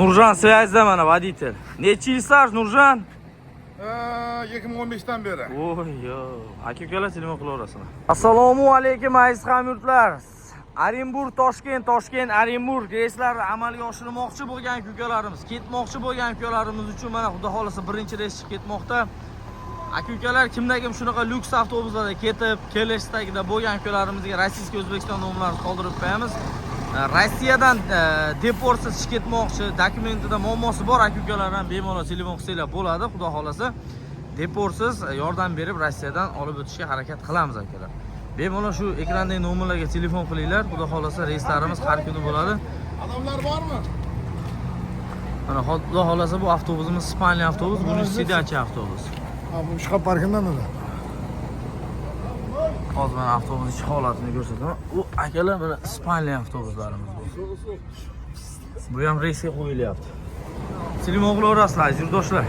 Nurjan svязьda mana водитель. Necha yil staj Nurjan? 2015 dan beri. Oy yo. Aka-ukalar telefon qilaverasizlar. Assalomu alaykum aziz hamyurtlar. Orenburg Toshkent, Toshkent Orenburg reyslarni amalga oshirmoqchi bo'lgan ukalarimiz, ketmoqchi bo'lgan ukalarimiz uchun mana xudo xolasa birinchi reys chiqib ketmoqda. Aka-ukalar kimda kim shunaqa lyuks avtobuslarda ketib, kelishdagida bo'lgan ukalarimizga rossiyskiy O'zbekiston nomlarini qoldirib qo'yamiz. Rossiyadan deportsiz chiqib ketmoqchi, dokumentida muammosi bor aka-ukalar ham bemalol telefon qilsanglar bo'ladi, xudo xolasa. Deportsiz yordam berib Rossiyadan olib o'tishga harakat qilamiz akalar. Bemalol shu ekrandagi nomerlarga telefon qilinglar, xudo xolasa reyslarimiz har kuni bo'ladi. Odamlar bormi? Mana xudo xolasa bu avtobusimiz Ispaniya avtobusi, bu sedanchi avtobus. Bu chiqib parkindan edi. Hozir mana avtobus ichi holatini ko'rsataman. U akalar mana Ispaniya avtobuslarimiz bu. Bu ham reysga qo'yilyapti. Telefon qilaverasizlar, yurtdoshlar.